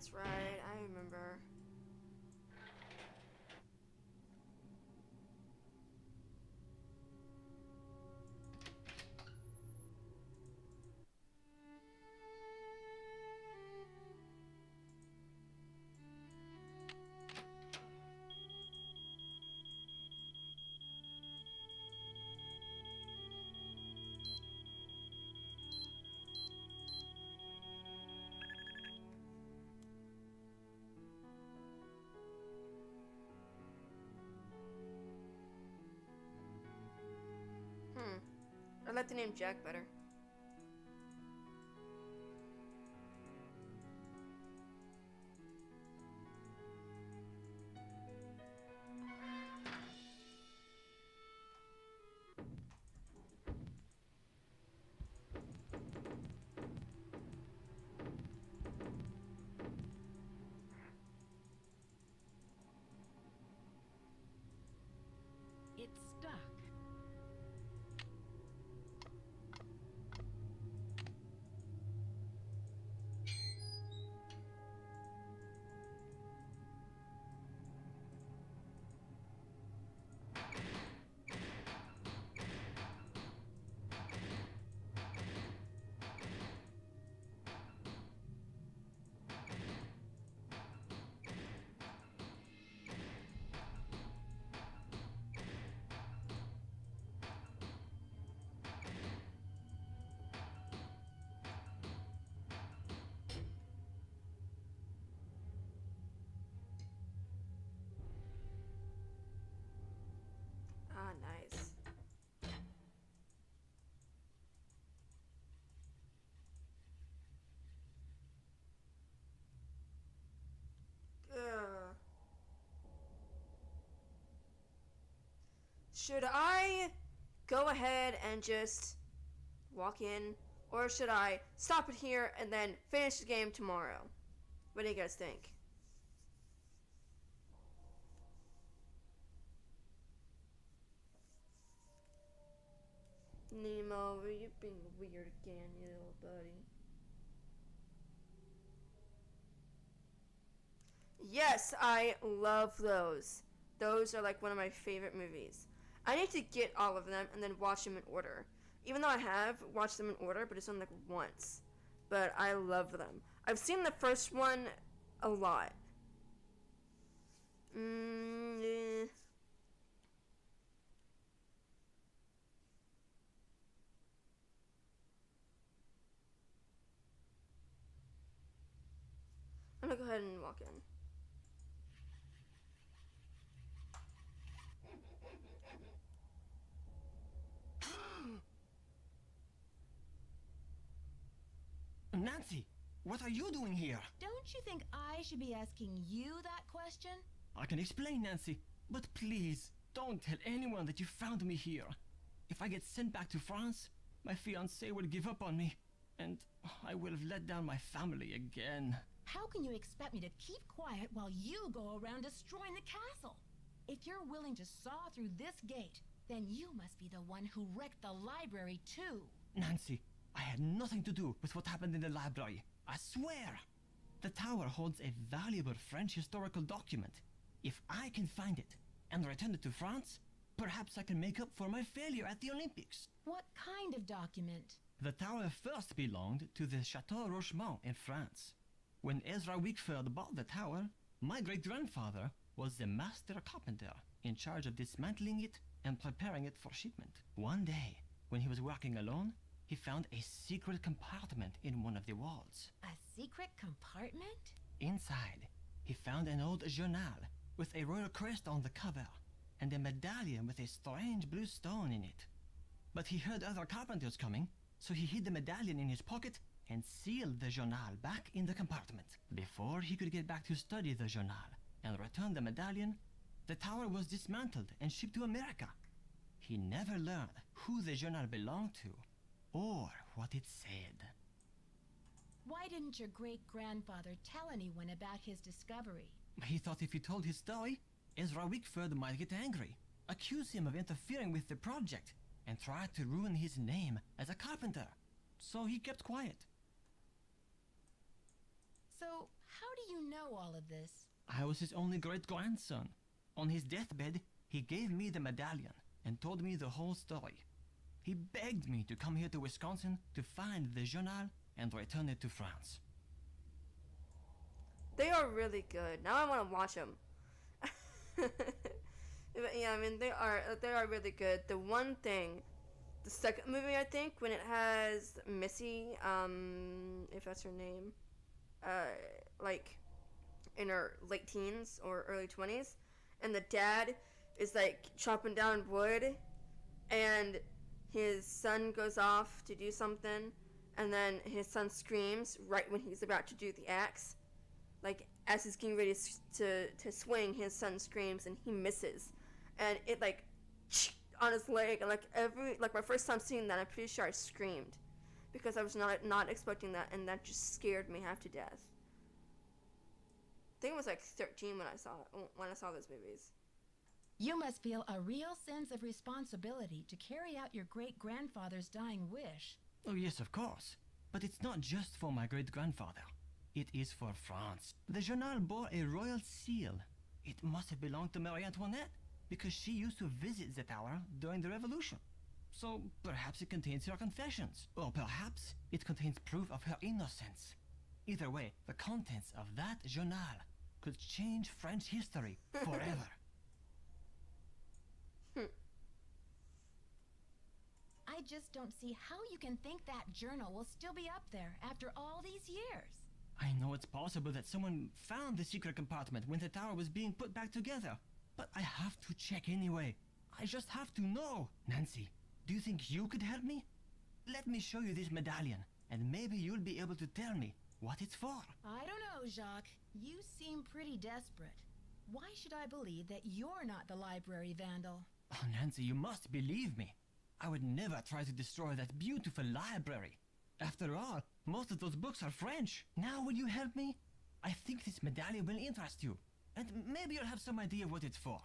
That's right, I remember. I like the name Jack better. It's stuck. Ah, nice. Ugh. Should I go ahead and just walk in, or should I stop it here and then finish the game tomorrow? What do you guys think? Nemo, you're being weird again, you little buddy. Yes, I love those. Those are like one of my favorite movies. I need to get all of them and then watch them in order. Even though I have watched them in order, but it's only like once. But I love them. I've seen the first one a lot. Eh. I'm gonna go ahead and walk in. Nancy, what are you doing here? Don't you think I should be asking you that question? I can explain, Nancy, but please don't tell anyone that you found me here. If I get sent back to France, my fiancé will give up on me, and I will have let down my family again. How can you expect me to keep quiet while you go around destroying the castle? If you're willing to saw through this gate, then you must be the one who wrecked the library too. Nancy, I had nothing to do with what happened in the library. I swear. The tower holds a valuable French historical document. If I can find it and return it to France, perhaps I can make up for my failure at the Olympics. What kind of document? The tower first belonged to the Chateau Rochemont in France. When Ezra Wickford bought the tower, my great-grandfather was the master carpenter in charge of dismantling it and preparing it for shipment. One day, when he was working alone, he found a secret compartment in one of the walls. A secret compartment? Inside, he found an old journal with a royal crest on the cover and a medallion with a strange blue stone in it. But he heard other carpenters coming, so he hid the medallion in his pocket and sealed the journal back in the compartment. Before he could get back to study the journal and return the medallion, the tower was dismantled and shipped to America. He never learned who the journal belonged to or what it said. Why didn't your great-grandfather tell anyone about his discovery? He thought if he told his story, Ezra Wickford might get angry, accuse him of interfering with the project, and try to ruin his name as a carpenter. So he kept quiet. So, How do you know all of this? I was his only great-grandson. On his deathbed, he gave me the medallion and told me the whole story. He begged me to come here to Wisconsin to find the journal and return it to France. They are really good. Now I want to watch them. Yeah, I mean they are really good. The one thing, the second movie I think when it has Missy, if that's her name, like in her late teens or early 20s, and the dad is like chopping down wood, and his son goes off to do something, and then his son screams right when he's about to do the axe. Like, as he's getting ready to swing, his son screams, and he misses. And it, like, on his leg, and, like, my first time seeing that, I'm pretty sure I screamed. Because I was not expecting that, and that just scared me half to death. I think I was, like, 13 when I saw those movies. You must feel a real sense of responsibility to carry out your great-grandfather's dying wish. Oh, yes, of course. But it's not just for my great-grandfather. It is for France. The journal bore a royal seal. It must have belonged to Marie Antoinette, because she used to visit the tower during the Revolution. So perhaps it contains her confessions, or perhaps it contains proof of her innocence. Either way, the contents of that journal could change French history forever. I just don't see how you can think that journal will still be up there after all these years. I know it's possible that someone found the secret compartment when the tower was being put back together, but I have to check anyway. I just have to know. Nancy, do you think you could help me? Let me show you this medallion, and maybe you'll be able to tell me what it's for. I don't know, Jacques. You seem pretty desperate. Why should I believe that you're not the library vandal? Oh, Nancy, you must believe me. I would never try to destroy that beautiful library. After all, most of those books are French. Now will you help me? I think this medallion will interest you, and maybe you'll have some idea what it's for.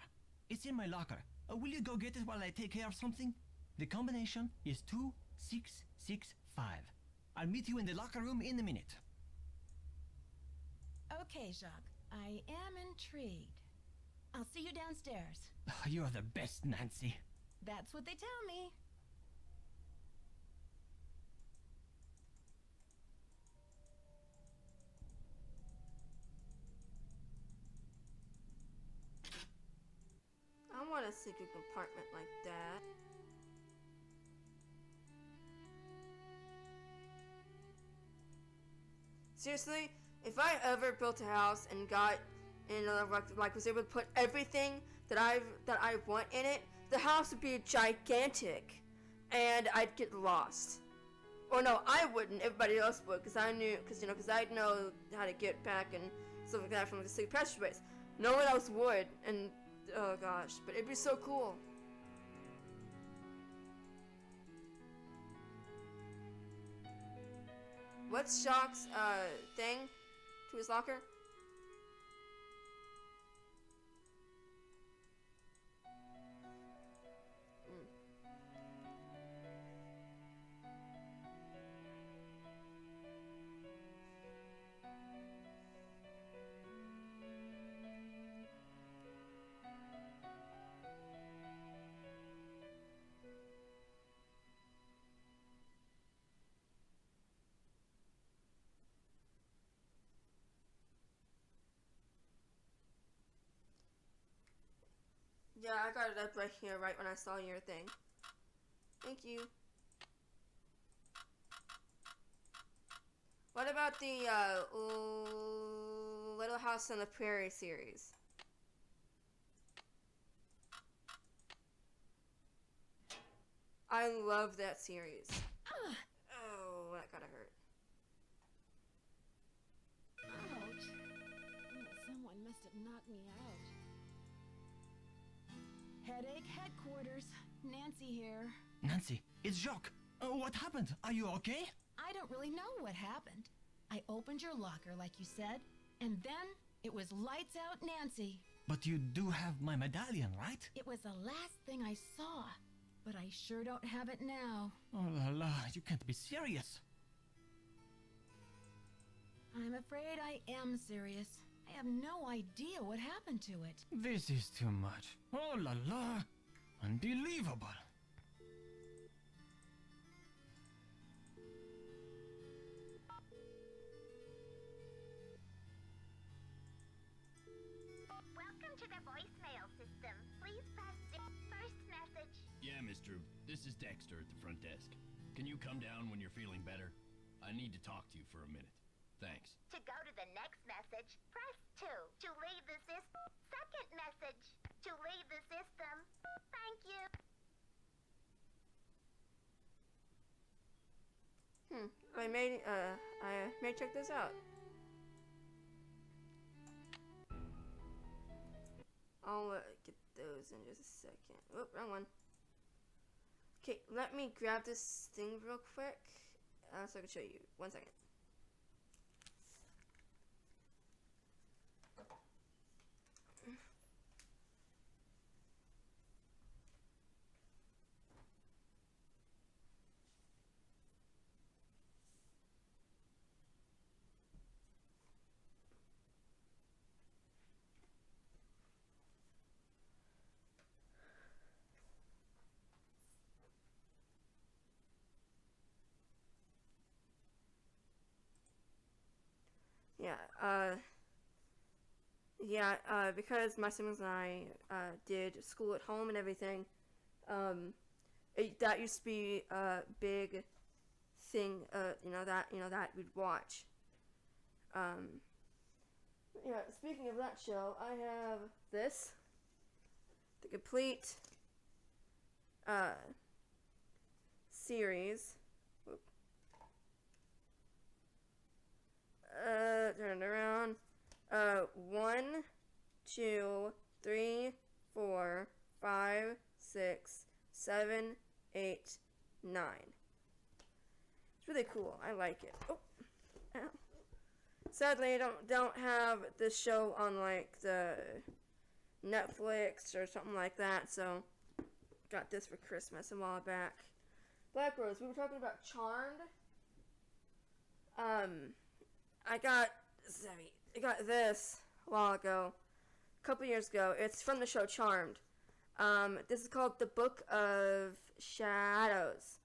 It's in my locker. Will you go get it while I take care of something? The combination is 2665. I'll meet you in the locker room in a minute. Okay, Jacques. I am intrigued. I'll see you downstairs. You are the best, Nancy. That's what they tell me. I want a secret compartment like that. Seriously, if I ever built a house and got, like was able to put everything that I want in it, the house would be gigantic, and I'd get lost. Or no, I wouldn't. Everybody else would, because I know how to get back and stuff like that from the secret passageways. No one else would, and oh gosh, but it'd be so cool. What's Jacques' thing to his locker? Yeah, I got it up right here, right when I saw your thing. Thank you. What about the Little House on the Prairie series? I love that series. Oh, that gotta hurt. Ouch. Someone must have knocked me out. Headache headquarters. Nancy here. Nancy, it's Jacques. What happened? Are you okay? I don't really know what happened. I opened your locker like you said, and then it was lights out Nancy. But you do have my medallion, right? It was the last thing I saw, but I sure don't have it now. Oh la la, you can't be serious. I'm afraid I am serious. I have no idea what happened to it. This is too much. Oh la la. Unbelievable. Welcome to the voicemail system. Please press the first message. Yeah, Miss Drew. This is Dexter at the front desk. Can you come down when you're feeling better? I need to talk to you for a minute. Thanks. To go to the next message, press 2. To leave the system, second message. To leave the system, thank you. I may check this out. I'll get those in just a second. Oh, wrong one. Okay, let me grab this thing real quick so I can show you. 1 second. Because my siblings and I did school at home and everything, that used to be a big thing, that we'd watch. Speaking of that show, I have this, the complete series. Turn it around. 1, 2, 3, 4, 5, 6, 7, 8, 9. It's really cool. I like it. Oh, ow. Sadly, I don't have this show on like the Netflix or something like that. So, got this for Christmas a while back. Black Rose. We were talking about Charmed. I got this a while ago, a couple years ago. It's from the show Charmed. This is called The Book of Shadows,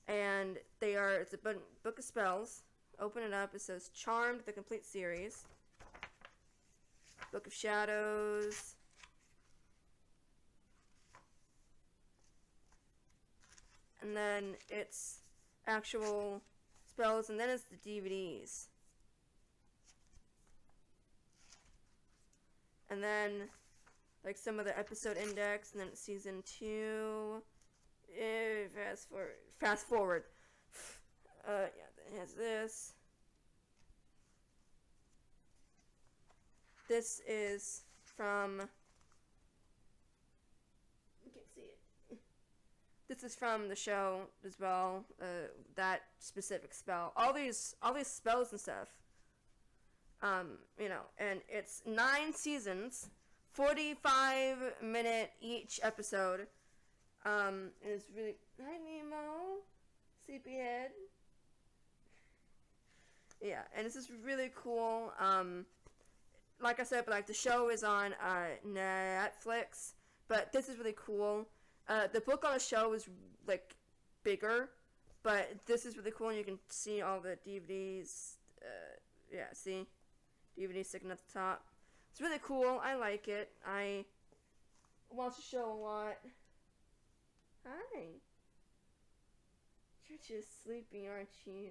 and it's a book of spells. Open it up. It says Charmed, the complete series. Book of Shadows. And then it's actual spells, and then it's the DVDs. And then, like, some of the episode index, and then it's season 2. Fast forward. It has this. This is from... You can't see it. This is from the show as well. That specific spell. All these spells and stuff. And it's 9 seasons, 45-minute each episode. And it's really... Hi, Nemo. Sleepyhead. Yeah, and this is really cool. Like I said, the show is on Netflix, but this is really cool. The book on the show is, bigger, but this is really cool, and you can see all the DVDs. See? DVD sticking at the top. It's really cool. I like it. I watch the show a lot. Hi. You're just sleeping, aren't you?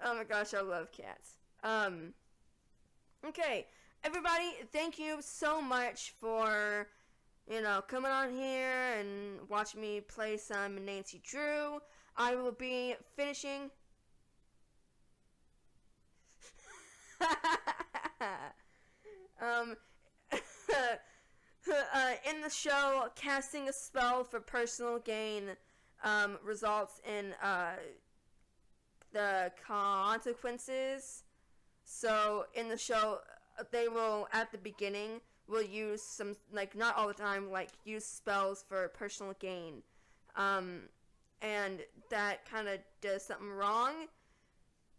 Oh my gosh, I love cats. Okay. Everybody, thank you so much for, coming on here and watching me play some Nancy Drew. I will be finishing... in the show, casting a spell for personal gain results in the consequences. So in the show, they will, at the beginning, will use some, not all the time, use spells for personal gain. and that kind of does something wrong.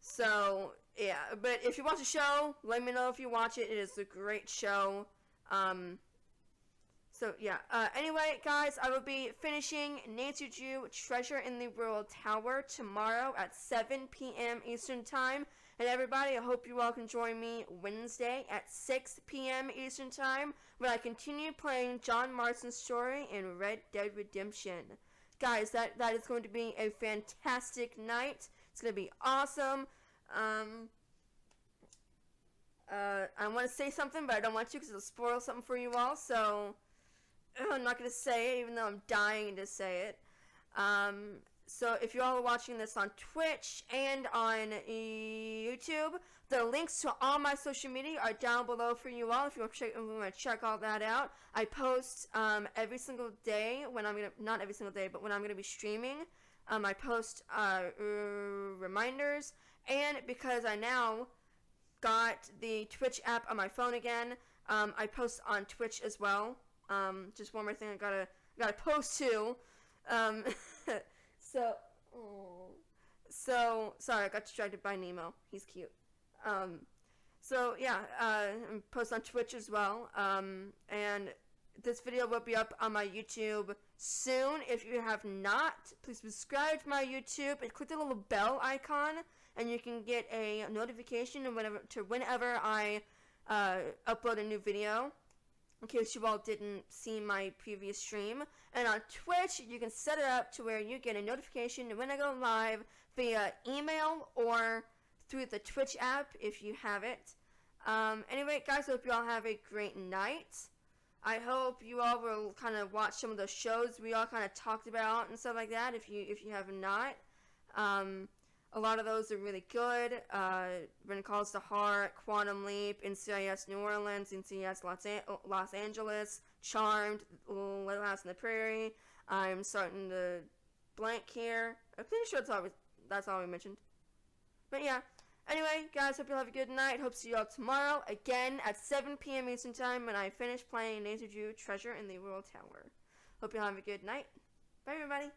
So, yeah, but if you watch the show, let me know if you watch it. It is a great show. So, yeah. Anyway, guys, I will be finishing Nancy Drew Treasure in the Royal Tower tomorrow at 7 p.m. Eastern Time. And everybody, I hope you all can join me Wednesday at 6 p.m. Eastern Time when I continue playing John Marston's story in Red Dead Redemption. Guys, that is going to be a fantastic night. It's going to be awesome. I want to say something, but I don't want to because it'll spoil something for you all. So, I'm not going to say it, even though I'm dying to say it. So, if you all are watching this on Twitch and on YouTube, the links to all my social media are down below for you all if you want to check all that out. I post every single day when I'm going to, not every single day, but when I'm going to be streaming. I post reminders, and because I now got the Twitch app on my phone again, I post on Twitch as well. Just one more thing I gotta post to. So sorry, I got distracted by Nemo. He's cute. So yeah, post on Twitch as well. And this video will be up on my YouTube soon. If you have not, please subscribe to my YouTube and click the little bell icon, and you can get a notification whenever I upload a new video, in case you all didn't see my previous stream. And on Twitch, you can set it up to where you get a notification when I go live via email or through the Twitch app if you have it. Anyway, guys, I hope you all have a great night. I hope you all will kind of watch some of those shows we all kind of talked about and stuff like that if you have not. A lot of those are really good. When Calls to Heart, Quantum Leap, NCIS New Orleans, NCIS Los Angeles, Charmed, Little House on the Prairie. I'm starting to blank here. I'm pretty sure that's all we mentioned. But yeah. Anyway, guys, hope you all have a good night. Hope to see you all tomorrow, again, at 7 p.m. Eastern Time when I finish playing Nancy Drew Treasure in the Royal Tower. Hope you all have a good night. Bye, everybody.